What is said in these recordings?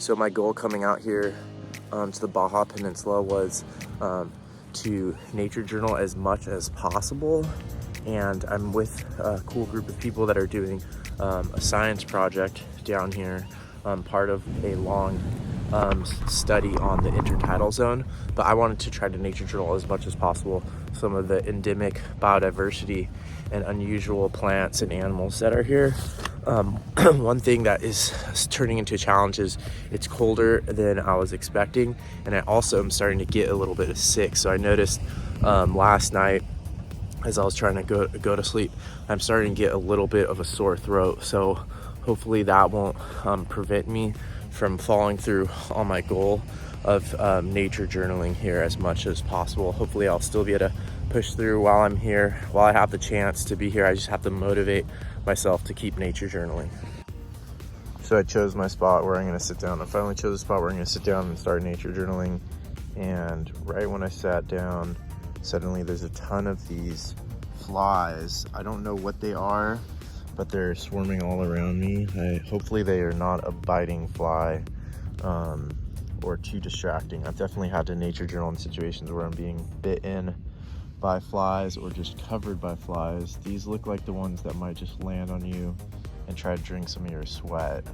So my goal coming out here to the Baja Peninsula was to nature journal as much as possible. And I'm with a cool group of people that are doing a science project down here, part of a long study on the intertidal zone. But I wanted to try to nature journal as much as possible some of the endemic biodiversity and unusual plants and animals that are here. One thing that is turning into a challenge is it's colder than I was expecting, and I also am starting to get a little bit sick. So I noticed last night as I was trying to go to sleep, I'm starting to get a little bit of a sore throat. So hopefully that won't prevent me from following through on my goal of nature journaling here as much as possible. Hopefully I'll still be able to push through while I'm here, while I have the chance to be here. I just have to motivate myself to keep nature journaling. So I chose my spot where I'm gonna sit down. I finally chose a spot where I'm gonna sit down and start nature journaling. And right when I sat down, suddenly there's a ton of these flies. I don't know what they are, but they're swarming all around me. Hopefully they are not a biting fly or too distracting. I've definitely had to nature journal in situations where I'm being bitten by flies or just covered by flies. These look like the ones that might just land on you and try to drink some of your sweat.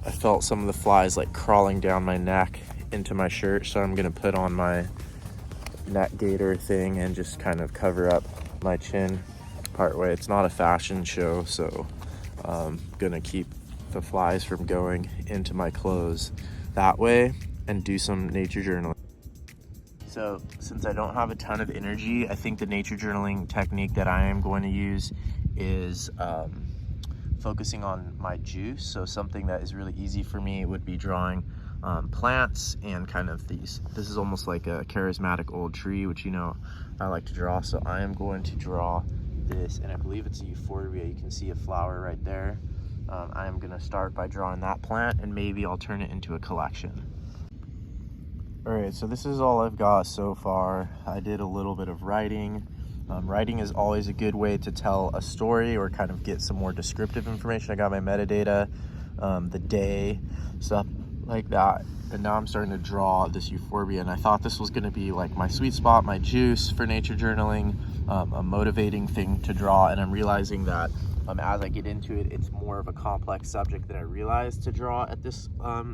I felt some of the flies like crawling down my neck into my shirt, so I'm gonna put on my neck gaiter thing and just kind of cover up my chin part way. It's not a fashion show, so I'm gonna keep the flies from going into my clothes that way and do some nature journaling. So since I don't have a ton of energy, I think the nature journaling technique that I am going to use is focusing on my juice. So something that is really easy for me would be drawing plants and kind of these. This is almost like a charismatic old tree, which you know I like to draw. So I am going to draw this, and I believe it's a euphorbia. You can see a flower right there. I am going to start by drawing that plant, and maybe I'll turn it into a collection. All right, so this is all I've got so far. I did a little bit of writing. Writing is always a good way to tell a story or kind of get some more descriptive information. I got my metadata, the day, stuff like that. And now I'm starting to draw this euphorbia, and I thought this was going to be like my sweet spot, my juice for nature journaling, a motivating thing to draw. And I'm realizing that as I get into it, it's more of a complex subject than I realized to draw at this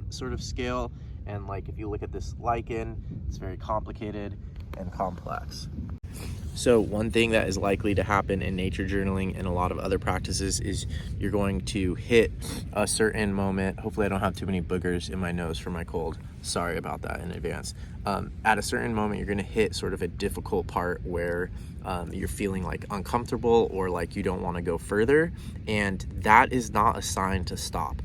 sort of scale. And like if you look at this lichen, it's very complicated and complex. So one thing that is likely to happen in nature journaling and a lot of other practices is you're going to hit a certain moment. Hopefully I don't have too many boogers in my nose from my cold. Sorry about that in advance. At a certain moment, you're going to hit sort of a difficult part where you're feeling like uncomfortable or like you don't want to go further. And that is not a sign to stop.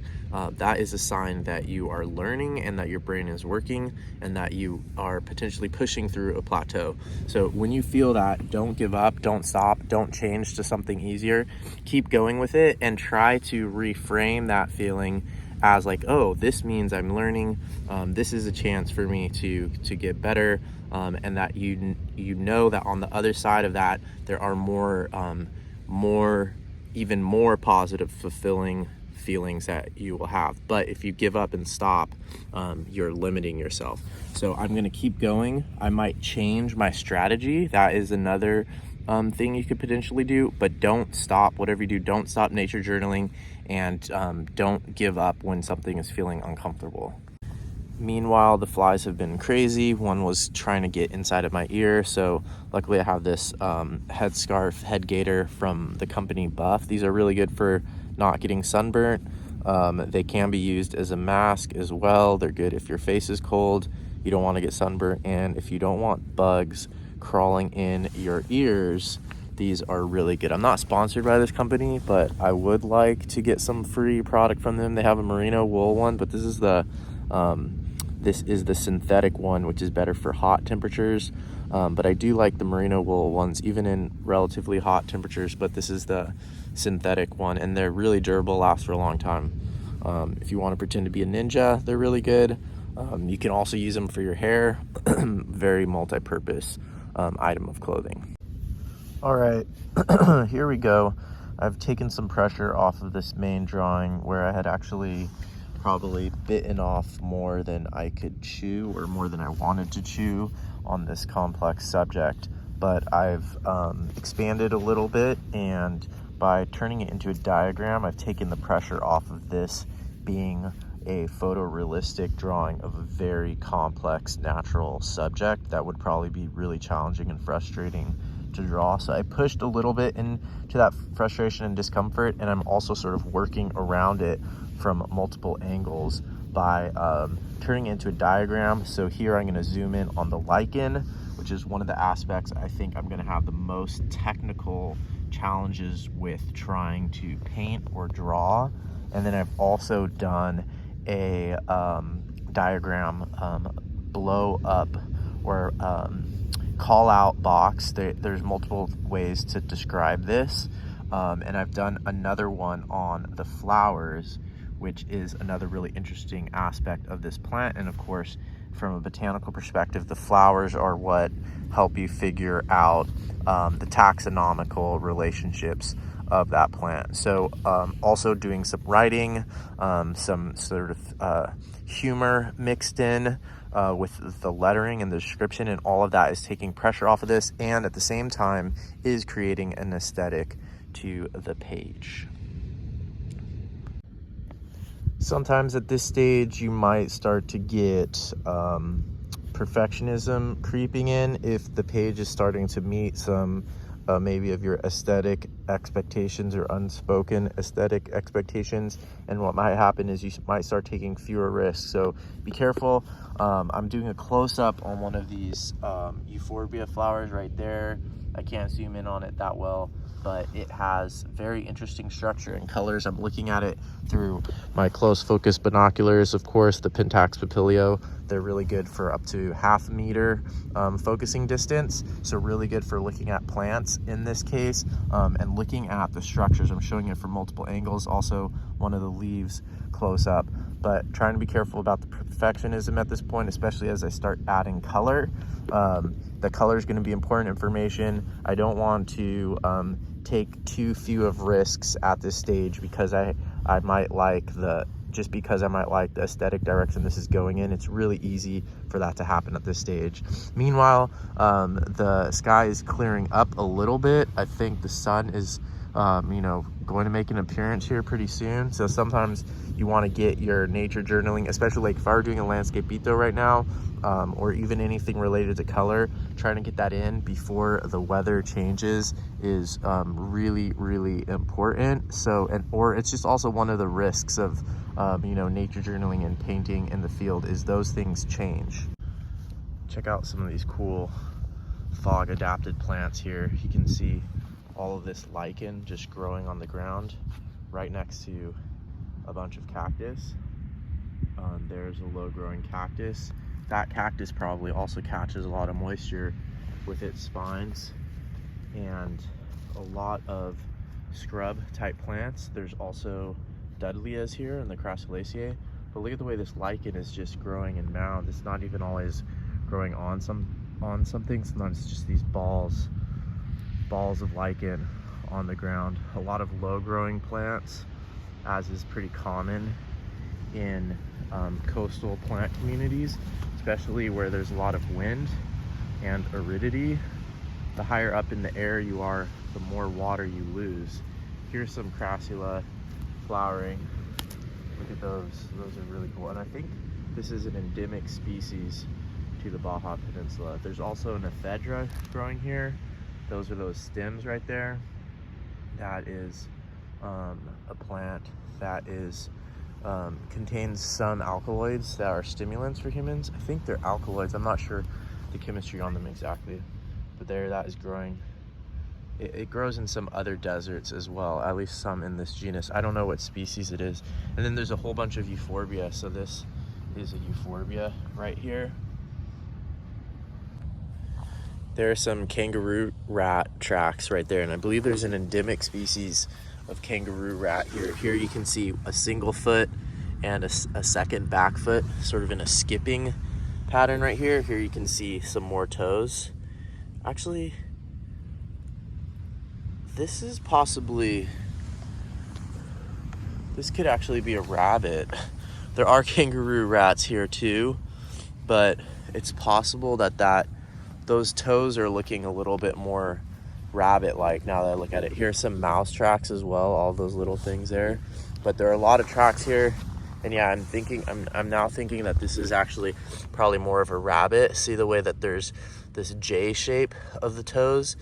That is a sign that you are learning and that your brain is working and that you are potentially pushing through a plateau. So when you feel that, don't give up, don't stop, don't change to something easier. Keep going with it and try to reframe that feeling as like, oh, this means I'm learning. This is a chance for me to get better, and that you know that on the other side of that there are even more positive, fulfilling feelings that you will have. But if you give up and stop, you're limiting yourself. So I'm going to keep going. I might change my strategy. That is another thing you could potentially do, but don't stop. Whatever you do, don't stop nature journaling, and don't give up when something is feeling uncomfortable. Meanwhile, the flies have been crazy. One was trying to get inside of my ear, so luckily I have this headscarf, head gaiter from the company Buff. These are really good for not getting sunburnt. They can be used as a mask as well. They're good if your face is cold, you don't want to get sunburnt, and if you don't want bugs crawling in your ears, these are really good. I'm not sponsored by this company, but I would like to get some free product from them. They have a merino wool one, but this is the synthetic one, which is better for hot temperatures. But I do like the merino wool ones, even in relatively hot temperatures, but this is the synthetic one, and they're really durable, last for a long time. If you want to pretend to be a ninja, they're really good. You can also use them for your hair. Very multi-purpose item of clothing. All right, here we go. I've taken some pressure off of this main drawing where I had actually probably bitten off more than I could chew, or more than I wanted to chew on this complex subject. But I've expanded a little bit, and by turning it into a diagram, I've taken the pressure off of this being a photorealistic drawing of a very complex natural subject that would probably be really challenging and frustrating to draw. So I pushed a little bit into that frustration and discomfort, and I'm also sort of working around it from multiple angles by turning it into a diagram. So here I'm going to zoom in on the lichen, which is one of the aspects I think I'm going to have the most technical challenges with trying to paint or draw. And then I've also done a diagram blow up or call out box. There's multiple ways to describe this, and I've done another one on the flowers, which is another really interesting aspect of this plant. And of course, from a botanical perspective, the flowers are what help you figure out the taxonomical relationships of that plant. So also doing some writing, some sort of humor mixed in with the lettering and the description, and all of that is taking pressure off of this, and at the same time is creating an aesthetic to the page. Sometimes at this stage you might start to get perfectionism creeping in if the page is starting to meet some maybe of your aesthetic expectations or unspoken aesthetic expectations, and what might happen is you might start taking fewer risks. So be careful. I'm doing a close-up on one of these euphorbia flowers right there. I can't zoom in on it that well, but it has very interesting structure and colors. I'm looking at it through my close focus binoculars, of course, the Pentax Papilio. They're really good for up to 1/2 meter focusing distance, so really good for looking at plants in this case, and looking at the structures. I'm showing it from multiple angles, also one of the leaves close up, but trying to be careful about the perfectionism at this point, especially as I start adding color. The color is going to be important information. I don't want to take too few of risks at this stage because I might like the aesthetic direction this is going in. It's really easy for that to happen at this stage. Meanwhile, the sky is clearing up a little bit. I think the sun is going to make an appearance here pretty soon. So sometimes you want to get your nature journaling, especially like if I were doing a landscape beat right now, or even anything related to color, trying to get that in before the weather changes is really, really important. So, or it's just also one of the risks of nature journaling and painting in the field is those things change. Check out some of these cool fog adapted plants here. You can see all of this lichen just growing on the ground right next to a bunch of cactus. There's a low growing cactus. That cactus probably also catches a lot of moisture with its spines, and a lot of scrub type plants. There's also Dudleyias here in the Crassulaceae, but look at the way this lichen is just growing in mounds. It's not even always growing on something. Sometimes it's just these balls of lichen on the ground. A lot of low growing plants, as is pretty common in coastal plant communities, especially where there's a lot of wind and aridity. The higher up in the air you are, the more water you lose. Here's some crassula flowering. Look at those are really cool. And I think this is an endemic species to the Baja Peninsula. There's also an ephedra growing here. Those are those stems right there. That is a plant that is contains some alkaloids that are stimulants for humans. I think they're alkaloids. I'm not sure the chemistry on them exactly, but that is growing. It grows in some other deserts as well, at least some in this genus. I don't know what species it is. And then there's a whole bunch of euphorbia. So this is a euphorbia right here. There are some kangaroo rat tracks right there, and I believe there's an endemic species of kangaroo rat here. Here you can see a single foot and a second back foot, sort of in a skipping pattern right here. Here you can see some more toes. Actually, this could actually be a rabbit There are kangaroo rats here too, but it's possible that those toes are looking a little bit more rabbit-like now that I look at it. Here's some mouse tracks as well, all those little things there. But there are a lot of tracks here, and yeah, I'm now thinking that this is actually probably more of a rabbit. See the way that there's this J shape of the toes?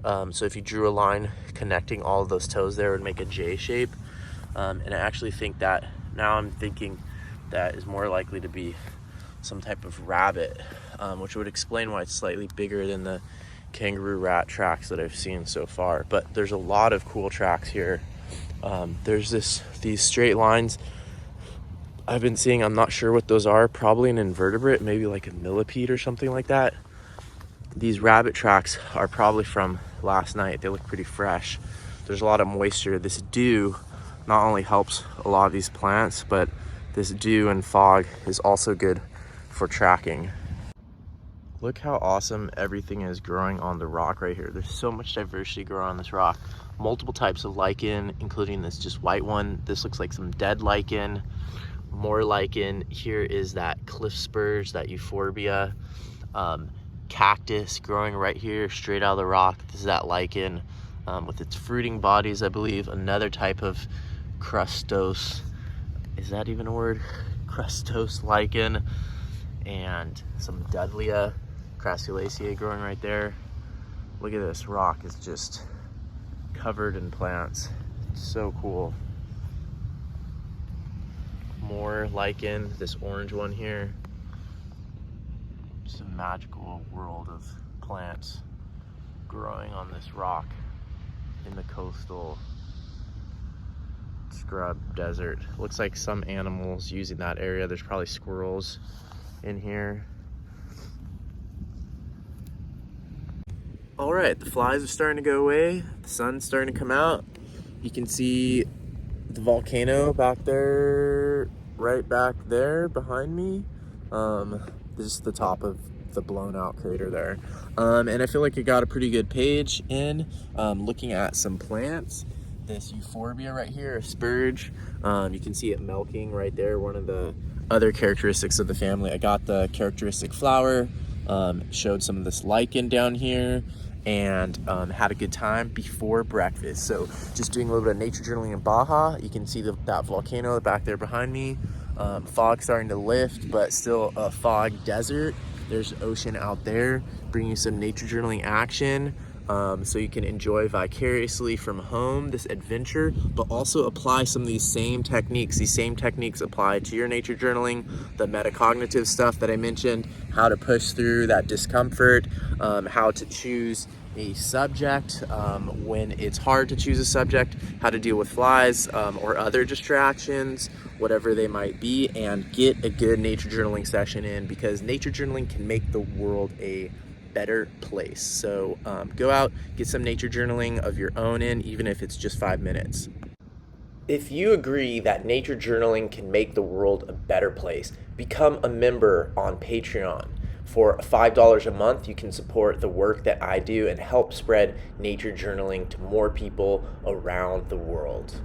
So if you drew a line connecting all of those toes there, it would make a J shape. And I actually think that, now I'm thinking that is more likely to be some type of rabbit, which would explain why it's slightly bigger than the kangaroo rat tracks that I've seen so far. But there's a lot of cool tracks here. There's these straight lines I've been seeing. I'm not sure what those are, probably an invertebrate, maybe like a millipede or something like that. These rabbit tracks are probably from last night. They look pretty fresh. There's a lot of moisture. This dew not only helps a lot of these plants, but this dew and fog is also good for tracking. Look how awesome everything is growing on the rock right here. There's so much diversity growing on this rock. Multiple types of lichen, including this just white one. This looks like some dead lichen. More lichen. Here is that cliff spurge, that euphorbia. Cactus growing right here straight out of the rock. This is that lichen with its fruiting bodies, I believe. Another type of crustose, is that even a word? Crustose lichen. And some Dudleya crassulaceae growing right there. Look at this rock, is just covered in plants. It's so cool. More lichen, this orange one here. Just a magical world of plants growing on this rock in the coastal scrub desert. Looks like some animals using that area. There's probably squirrels in here. All right, the flies are starting to go away. The sun's starting to come out. You can see the volcano back there, right back there behind me. This is the top of the blown out crater there. And I feel like I got a pretty good page in looking at some plants. This euphorbia right here, a spurge. You can see it milking right there, one of the other characteristics of the family. I got the characteristic flower, showed some of this lichen down here, and had a good time before breakfast. So just doing a little bit of nature journaling in Baja. You can see that volcano back there behind me. Fog starting to lift, but still a fog desert. There's ocean out there, bringing you some nature journaling action. So you can enjoy vicariously from home this adventure, but also apply some of these same techniques. These same techniques apply to your nature journaling, the metacognitive stuff that I mentioned, how to push through that discomfort, how to choose a subject when it's hard to choose a subject, how to deal with flies or other distractions, whatever they might be, and get a good nature journaling session in, because nature journaling can make the world a better place. So go out, get some nature journaling of your own in, even if it's just 5 minutes. If you agree that nature journaling can make the world a better place, become a member on Patreon. For $5 a month, you can support the work that I do and help spread nature journaling to more people around the world.